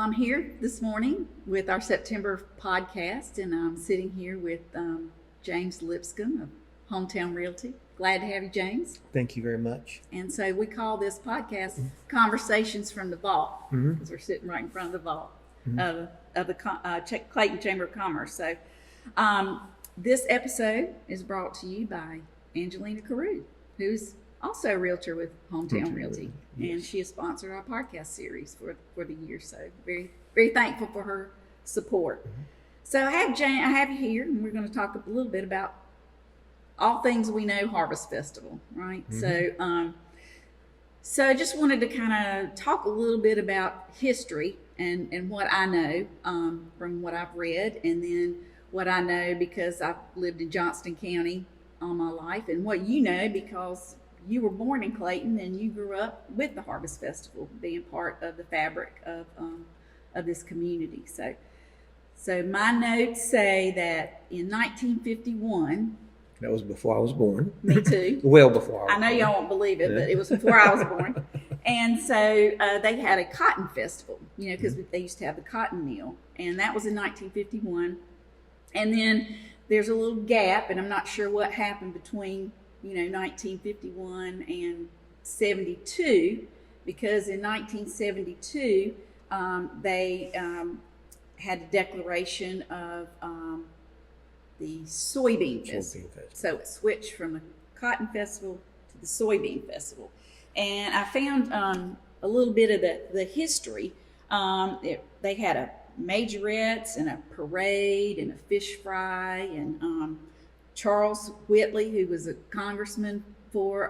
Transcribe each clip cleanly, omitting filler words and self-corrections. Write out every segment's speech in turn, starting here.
I'm here this morning with our September podcast, and I'm sitting here with James Lipscomb of Hometown Realty. Glad to have you, James. Thank you very much. And so we call this podcast Conversations from the Vault, because we're sitting right in front of the vault of the Clayton Chamber of Commerce. So this episode is brought to you by Angelina Carew, who's also a realtor with Hometown Realty. Yes. And she has sponsored our podcast series for the year. So very, very thankful for her support. So I have you here, and we're going to talk a little bit about all things we know Harvest Festival, right? So I just wanted to kind of talk a little bit about history and what I know from what I've read, and then what I know because I've lived in Johnston County all my life, and what you know because you were born in Clayton and you grew up with the Harvest Festival, being part of the fabric of this community. So my notes say that in 1951. That was before I was born. Me too. Well before I know y'all won't believe it, but it was before I was born. And so they had a cotton festival, because they used to have the cotton mill. And that was in 1951. And then there's a little gap, and I'm not sure what happened between, 1951 and 72, because in 1972, they had a declaration of the soybean festival. So it switched from the cotton festival to the soybean festival. And I found a little bit of the history. They had a majorettes and a parade and a fish fry, and Charles Whitley, who was a congressman for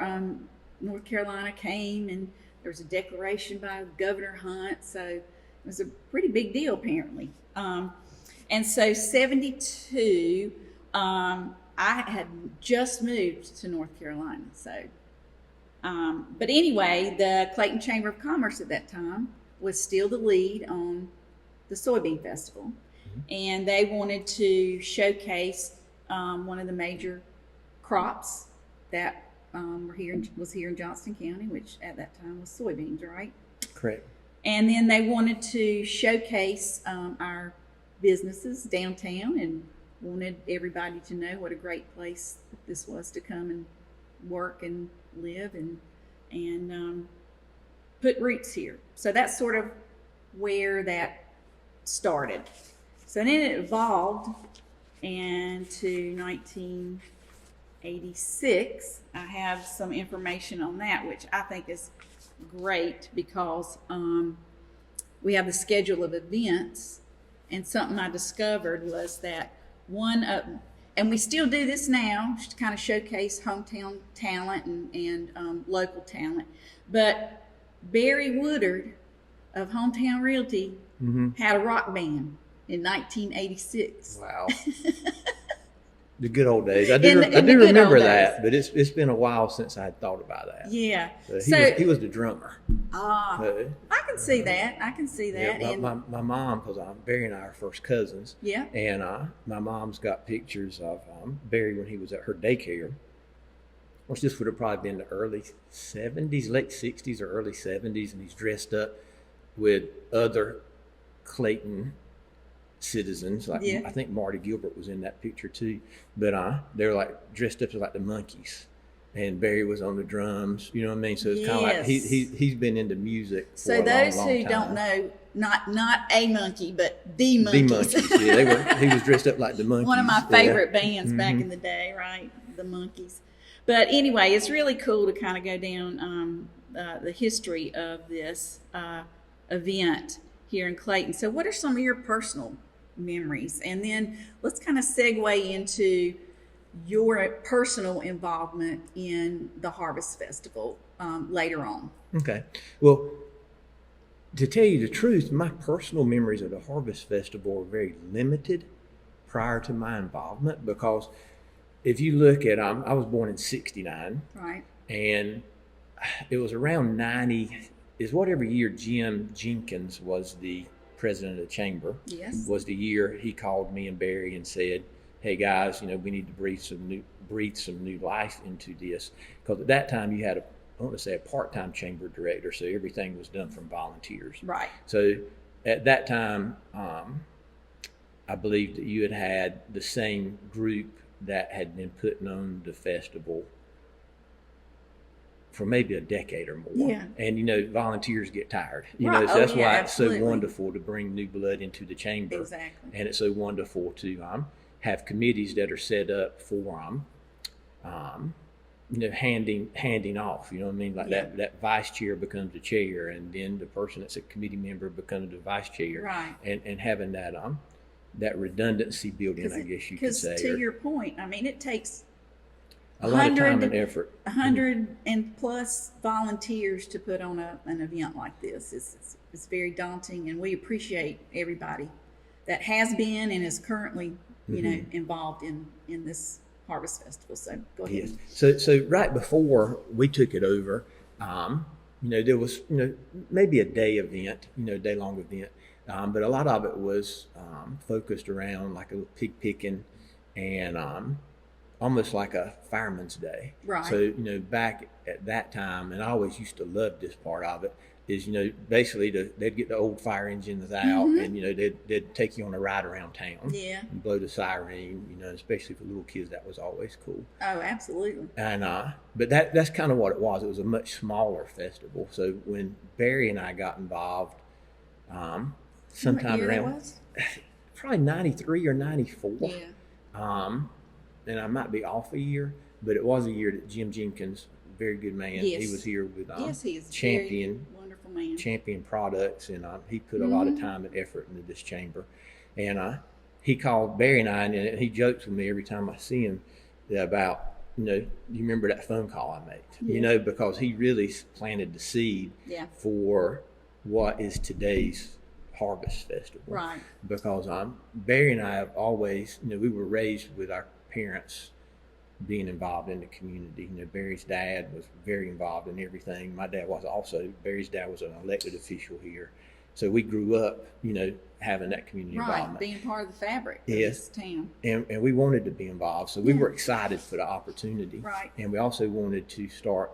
North Carolina, came, and there was a declaration by Governor Hunt. So it was a pretty big deal, apparently. And so 72, I had just moved to North Carolina. So, but anyway, the Clayton Chamber of Commerce at that time was still the lead on the soybean festival. And they wanted to showcase one of the major crops that was here in Johnston County, which at that time was soybeans, right? Correct. And then they wanted to showcase our businesses downtown, and wanted everybody to know what a great place this was to come and work and live and put roots here. So that's sort of where that started. So then it evolved into 1986. I have some information on that, which I think is great because we have the schedule of events. And something I discovered was that and we still do this now to kind of showcase hometown talent and local talent. But Barry Woodard of Hometown Realty had a rock band in 1986. Wow. The good old days. I do remember that, but it's been a while since I had thought about that. Yeah. He was the drummer. I can see that. Yeah, And my mom, because Barry and I are first cousins. Yeah. And my mom's got pictures of Barry when he was at her daycare. Which this would have probably been the early 70s, late 60s or early 70s, and he's dressed up with other Clayton citizens. I think Marty Gilbert was in that picture too. But they're like dressed up as like the monkeys. And Barry was on the drums, you know what I mean? So it's kind of like he's been into music for a long time. So those who don't know, not a monkey, but the monkeys. The monkeys, yeah. He was dressed up like the monkeys. One of my favorite bands back in the day, right? The Monkees. But anyway, it's really cool to kind of go down the history of this event here in Clayton. So what are some of your personal memories? And then let's kind of segue into your personal involvement in the Harvest Festival later on. Okay. Well, to tell you the truth, my personal memories of the Harvest Festival are very limited prior to my involvement, because if you look at, I was born in 69. Right. And it was around 90, is whatever year Jim Jenkins was the president of the chamber. Yes. Was the year he called me and Barry and said, hey guys, we need to breathe some new life into this. Because at that time you had a part-time chamber director, so everything was done from volunteers. Right. So at that time, I believe that you had the same group that had been putting on the festival for maybe a decade or more. Yeah. And, volunteers get tired. So Right. that's Oh, yeah, why absolutely. it's so wonderful to bring new blood into the chamber. Exactly. And it's so wonderful to have committees that are set up for handing off, you know what I mean? Like Yeah. that vice chair becomes the chair, and then the person that's a committee member becomes the vice chair. Right. And having that redundancy building, I guess you could say. Because to your point, I mean, it takes a lot of time and effort. 100 and plus volunteers to put on an event like this. It's very daunting, and we appreciate everybody that has been and is currently, involved in this Harvest Festival. So go ahead. Yes. So right before we took it over, there was, maybe a day event, day long event. But a lot of it was focused around like a pig picking and almost like a fireman's day. Right. So, back at that time, and I always used to love this part of it, is, basically they'd get the old fire engines out and, they'd take you on a ride around town. Yeah. And blow the siren, especially for little kids, that was always cool. Oh, absolutely. And but that's kind of what it was. It was a much smaller festival. So when Barry and I got involved, sometime What year around that was? probably 93 or 94. Yeah. And I might be off a year, but it was a year that Jim Jenkins, very good man, Yes. he was here with Yes, he is a Champion very wonderful man. Champion Products, and he put a lot of time and effort into this chamber. And he called Barry and I, and he jokes with me every time I see him about, you remember that phone call I made, Yeah. because he really planted the seed Yeah. for what is today's Harvest Festival. Right. Because Barry and I have always, we were raised with our parents being involved in the community. Barry's dad was very involved in everything. My dad was also. Barry's dad was an elected official here. So we grew up, having that community involvement. Right, being part of the fabric of Yes. this town. And we wanted to be involved. So we were excited for the opportunity. Right. And we also wanted to start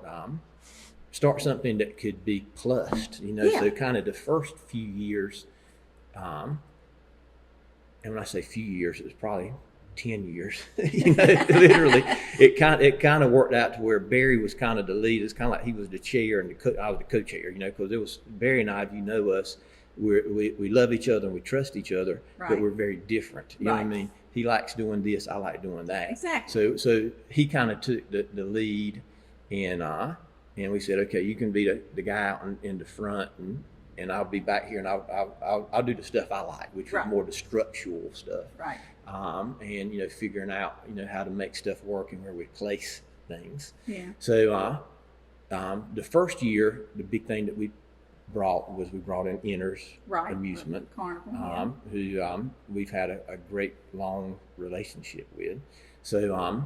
something that could be plussed, Yeah. So kind of the first few years, and when I say few years, it was probably 10 years, literally. It kind of worked out to where Barry was kind of the lead. It's kind of like he was the chair and I was the co-chair, because it was Barry and I, if you know us, we love each other and we trust each other, Right. but we're very different. You know what I Right. mean? He likes doing this, I like doing that. Exactly. So he kind of took the lead, and we said, okay, you can be the guy out in the front, and I'll be back here, and I'll do the stuff I like, which Right. was more the structural stuff. Right. And figuring out how to make stuff work and where we place things. Yeah. So the first year, the big thing that we brought in Inners Right. Amusement, Carnival. who we've had a great long relationship with. So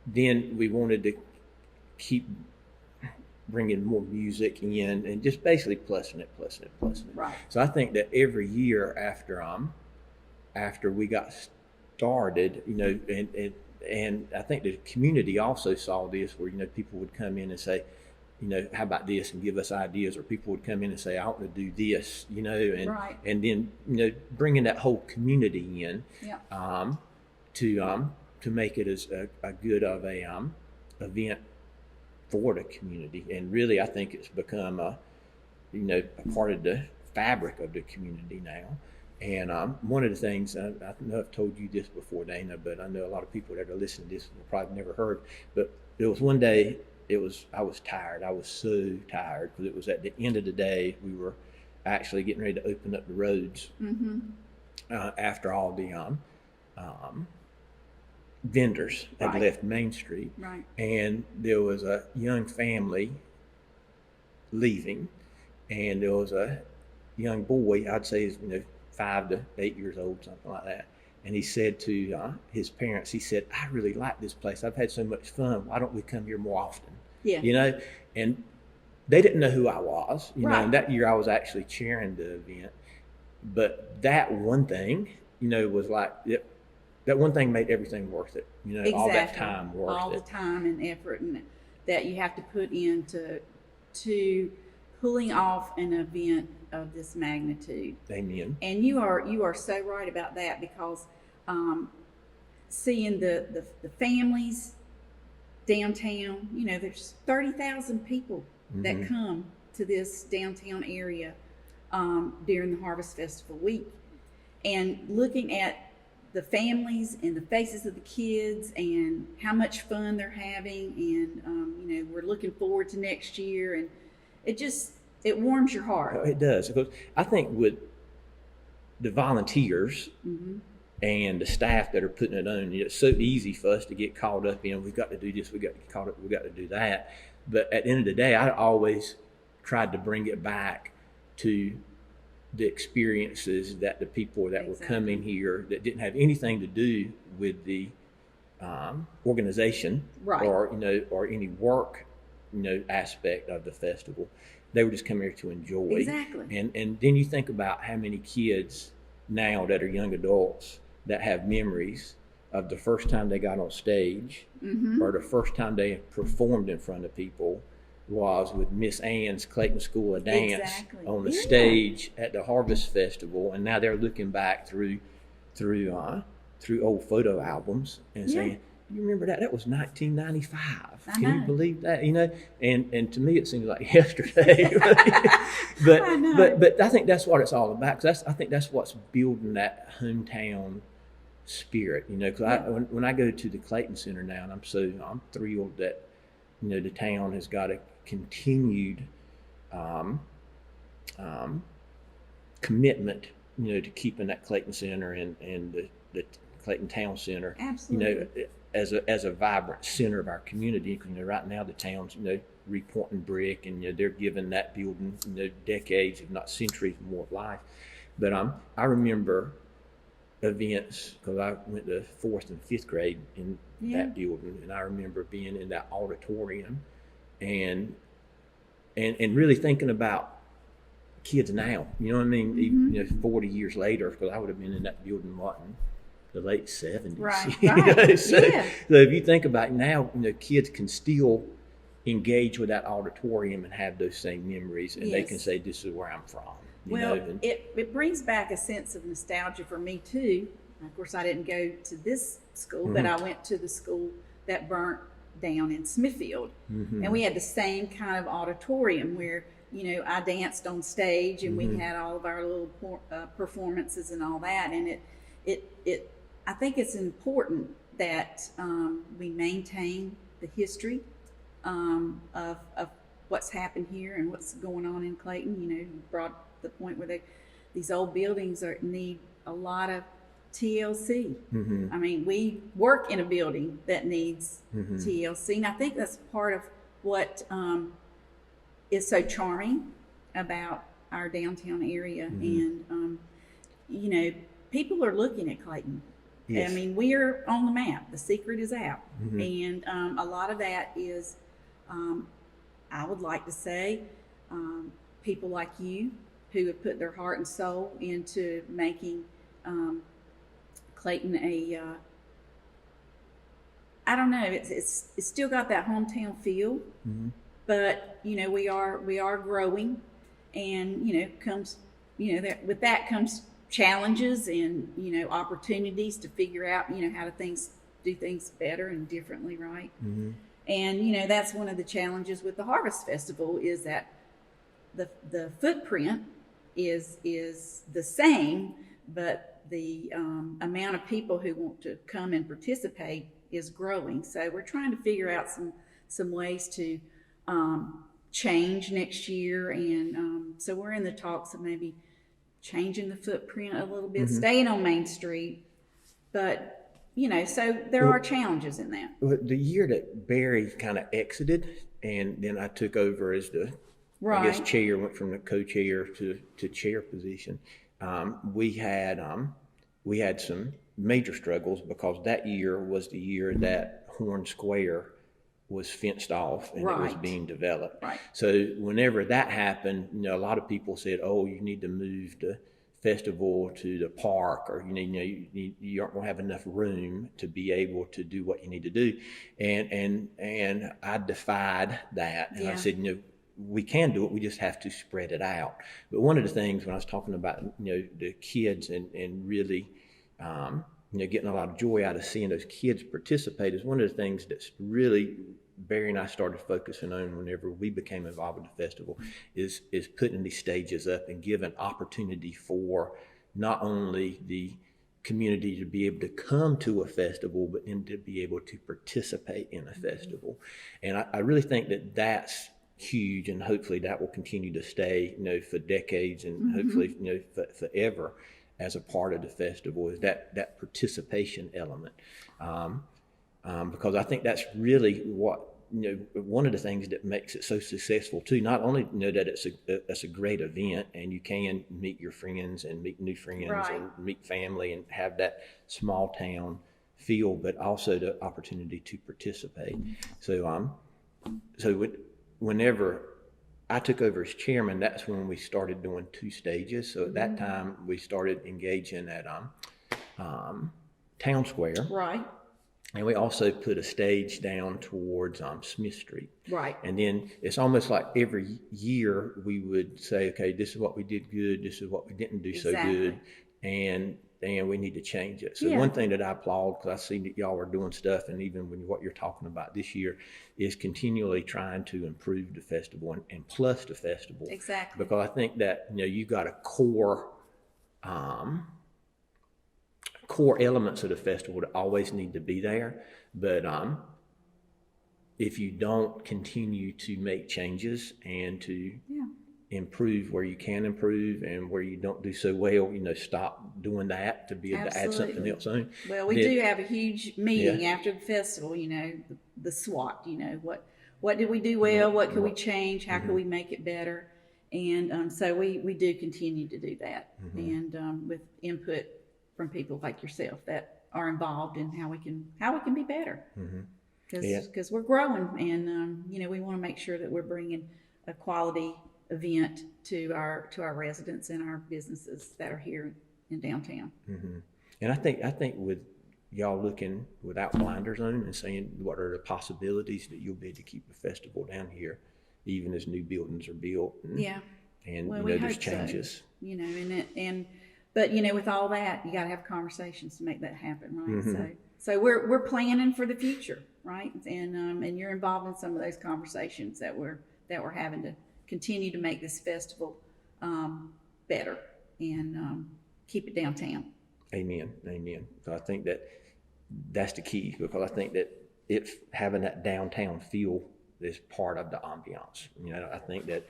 then we wanted to keep bringing more music in and just basically plussing it. Right. So I think that every year after we got started, and I think the community also saw this, where people would come in and say, how about this, and give us ideas, or people would come in and say, I want to do this, and Right. and then bringing that whole community in, Yeah. to make it as a good of a event for the community. And really, I think it's become a part of the fabric of the community now. And one of the things, I know I've told you this before, Dana, but I know a lot of people that are listening to this will probably never heard. But it was one day, I was tired. I was so tired, because it was at the end of the day. We were actually getting ready to open up the roads after all the vendors had Right. left Main Street. Right. And there was a young family leaving, and there was a young boy, I'd say he's 5 to 8 years old, something like that. And he said to his parents, he said, I really like this place. I've had so much fun. Why don't we come here more often? Yeah. And they didn't know who I was, Right. and that year I was actually chairing the event. But that one thing, was like, that one thing made everything worth it. All that Exactly. time worth All it. the time and effort that you have to put in to pulling off an event of this magnitude. Amen. And you are so right about that, because seeing the families downtown, there's 30,000 people that come to this downtown area during the Harvest Festival week, and looking at the families and the faces of the kids and how much fun they're having, and we're looking forward to next year, and it warms your heart. It does, because I think with the volunteers and the staff that are putting it on, it's so easy for us to get caught up in, we've got to do this, we've got to get caught up, we've got to do that. But at the end of the day, I always tried to bring it back to the experiences that the people that were coming here that didn't have anything to do with the organization, right, or any work, aspect of the festival. They were just coming here to enjoy. Exactly. And then you think about how many kids now that are young adults that have memories of the first time they got on stage, or the first time they performed in front of people was with Miss Ann's Clayton School of Dance on the stage at the Harvest Festival, and now they're looking back through old photo albums and saying, "You remember that? That was 1995. Can you believe that?" And to me it seems like yesterday. but I think that's what it's all about. 'Cause I think that's what's building that hometown spirit. Because when I go to the Clayton Center now, and I'm thrilled that the town has got a continued commitment, to keeping that Clayton Center and the Clayton Town Center, absolutely, as a vibrant center of our community. Right now the town's repointing brick, and they're giving that building decades, if not centuries more of life. But I remember events, because I went to 4th and 5th grade in that building, and I remember being in that auditorium and really thinking about kids now. You know what I mean? Even 40 years later, because I would have been in that building in the late 70s. Right. So if you think about it now, kids can still engage with that auditorium and have those same memories, and they can say, "This is where I'm from." It brings back a sense of nostalgia for me too. Of course, I didn't go to this school, but I went to the school that burnt down in Smithfield, and we had the same kind of auditorium where I danced on stage, and we had all of our little performances and all that. And I think it's important that we maintain the history of what's happened here and what's going on in Clayton. You brought the point where these old buildings need a lot of TLC. I mean, we work in a building that needs TLC, and I think that's part of what is so charming about our downtown area. And people are looking at Clayton. I mean, we're on the map. The secret is out, and a lot of that is, I would like to say, people like you who have put their heart and soul into making Clayton I don't know, it's still got that hometown feel, but we are growing, and comes with that comes challenges and opportunities to figure out how to do things better and differently, right? And that's one of the challenges with the Harvest Festival, is that the footprint is the same, but the amount of people who want to come and participate is growing. So we're trying to figure out some ways to change next year, and so we're in the talks of maybe changing the footprint a little bit, staying on Main Street, but so there are challenges in that. The year that Barry kind of exited, and then I took over as the I guess chair, went from the co-chair to chair position. We had some major struggles, because that year was the year that Horn Square was fenced off and it was being developed. So whenever that happened, a lot of people said, "Oh, you need to move the festival to the park, or you aren't going to have enough room to be able to do what you need to do." And I defied that, and I said, we can do it. We just have to spread it out. But one of the things when I was talking about, the kids and really, getting a lot of joy out of seeing those kids participate is one of the things that's really Barry and I started focusing on whenever we became involved with the festival is putting these stages up and giving opportunity for not only the community to be able to come to a festival, but then to be able to participate in a festival. And I really think that that's huge, and hopefully that will continue to stay, for decades, and hopefully, forever as a part of the festival, is that participation element. Because I think that's really what, one of the things that makes it so successful too. Not only that it's a great event and you can meet your friends and meet new friends and meet family and have that small town feel, but also the opportunity to participate. So whenever I took over as chairman, that's when we started doing 2 stages. So at that time we started engaging at Town Square. Right. And we also put a stage down towards Smith Street. Right. And then it's almost like every year we would say, okay, this is what we did good, this is what we didn't do so good, and we need to change it. So one thing that I applaud, because I see that y'all are doing stuff, and even when what you're talking about this year, is continually trying to improve the festival and plus the festival. Exactly. Because I think that, you got a core elements of the festival that always need to be there, but if you don't continue to make changes and to improve where you can improve, and where you don't do so well, stop doing that to be able to add something else on. Well, we do have a huge meeting after the festival, the SWOT, what did we do well, what can we change, how can we make it better, and so we do continue to do that, and with input from people like yourself that are involved in how we can be better, because we're growing, and we want to make sure that we're bringing a quality event to our residents and our businesses that are here in downtown. And I think with y'all looking without blinders on and saying what are the possibilities that you'll be able to keep the festival down here, even as new buildings are built, and well, there's changes, But with all that, you got to have conversations to make that happen, right? So we're planning for the future, right? And you're involved in some of those conversations that we're having to continue to make this festival better and keep it downtown. Amen. So I think that's the key, because I think that having that downtown feel is part of the ambiance. I think that.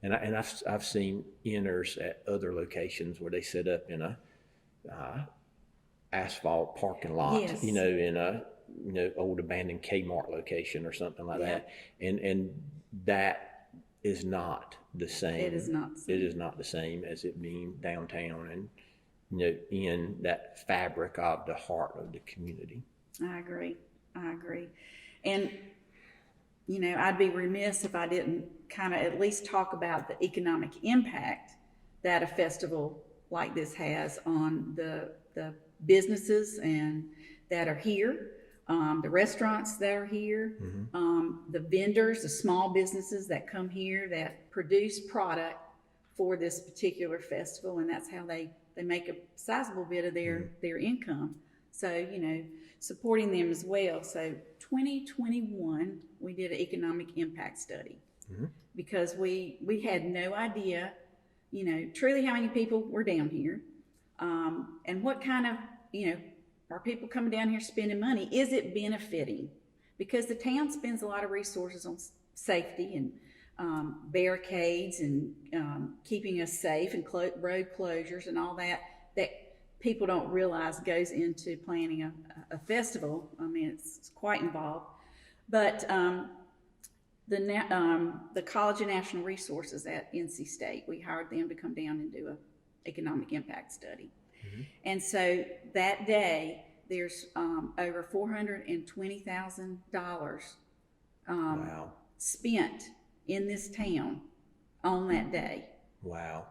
And I've seen inners at other locations where they set up in a asphalt parking lot, in a old abandoned Kmart location or something like that, and that is not the same. It is not. It is not the same as it being downtown and in that fabric of the heart of the community. I agree, and. I'd be remiss if I didn't kind of at least talk about the economic impact that a festival like this has on the businesses and that are here, the restaurants that are here, the vendors, the small businesses that come here that produce product for this particular festival, and that's how they make a sizable bit of their income. So, supporting them as well. So 2021, we did an economic impact study because we had no idea, truly how many people were down here, and what kind of, are people coming down here spending money? Is it benefiting? Because the town spends a lot of resources on safety and barricades and keeping us safe and road closures and all that people don't realize goes into planning a festival. I mean, it's quite involved. But the College of National Resources at NC State, we hired them to come down and do an economic impact study. And so that day, there's over $420,000 spent in this town on that day. Wow.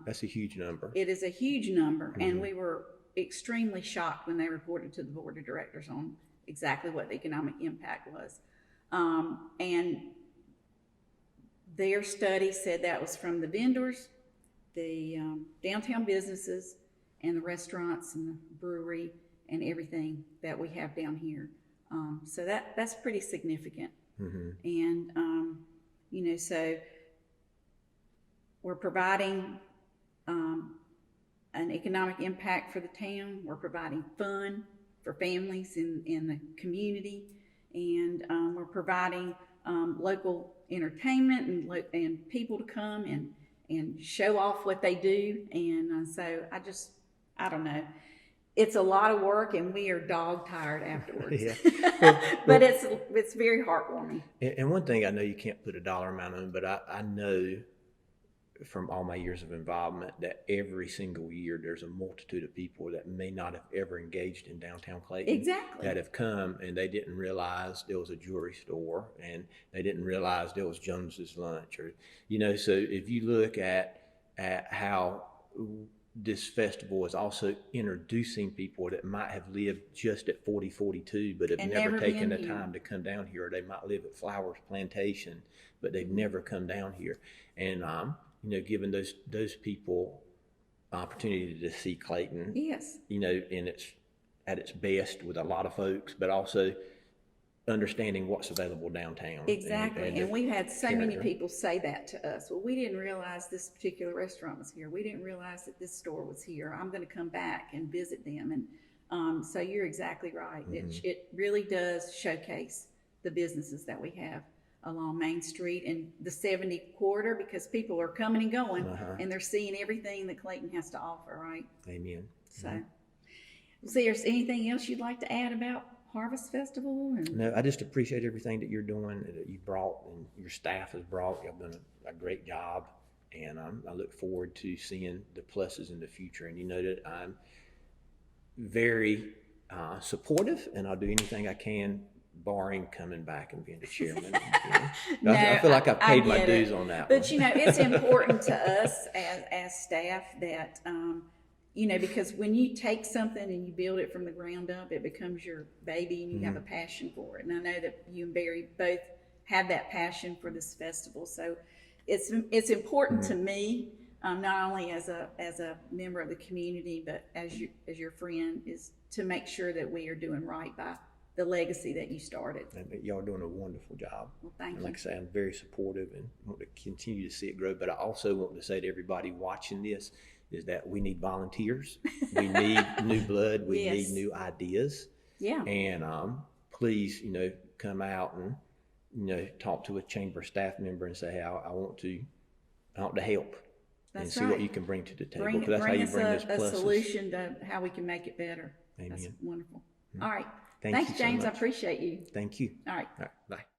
That's a huge number. It is a huge number, and we were extremely shocked when they reported to the board of directors on exactly what the economic impact was. And their study said that was from the vendors, the downtown businesses, and the restaurants and the brewery and everything that we have down here. So that's pretty significant. Mm-hmm. And, you know, so we're providing an economic impact for the town. We're providing fun for families in the community. And we're providing local entertainment and people to come and show off what they do. And so I don't know. It's a lot of work, and we are dog tired afterwards. But it's very heartwarming. And one thing I know, you can't put a dollar amount on, but I know from all my years of involvement that every single year there's a multitude of people that may not have ever engaged in downtown Clayton. Exactly. That have come and they didn't realize there was a jewelry store, and they didn't realize there was Jones's Lunch, or, you know, so if you look at how this festival is also introducing people that might have lived just at 4042 but have never taken the time to come down here, or they might live at Flowers Plantation but they've never come down here, and you know, giving those people opportunity to see Clayton, yes, you know, in at its best with a lot of folks, but also understanding what's available downtown. Exactly. And we've had so many people say that to us. Well, we didn't realize this particular restaurant was here. We didn't realize that this store was here. I'm going to come back and visit them. And so you're exactly right. Mm-hmm. It really does showcase the businesses that we have along Main Street and the 70 corridor, because people are coming and going, and they're seeing everything that Clayton has to offer, right? Amen. So, is there anything else you'd like to add about Harvest Festival? No, I just appreciate everything that you're doing, that you brought and your staff has brought. You've done a great job, and I look forward to seeing the pluses in the future. And you know that I'm very supportive, and I'll do anything I can, barring coming back and being the chairman. No, I feel like I've paid my dues on that one. But you know, it's important to us as staff that you know, because when you take something and you build it from the ground up, it becomes your baby, and you have a passion for it. And I know that you and Barry both have that passion for this festival. So it's important to me, not only as a member of the community, but as your friend, is to make sure that we are doing right by the legacy that you started. Y'all are doing a wonderful job. Well, thank you. Like I say, I'm very supportive and want to continue to see it grow. But I also want to say to everybody watching this is that we need volunteers. We need new blood. We need new ideas. Yeah. And please, you know, come out and, you know, talk to a chamber staff member and say, hey, I want to help. That's and see what you can bring to the table. Because that's how you bring this pluses. A solution to how we can make it better. Amen. That's wonderful. All right. Thanks, James. So I appreciate you. Thank you. All right. Bye.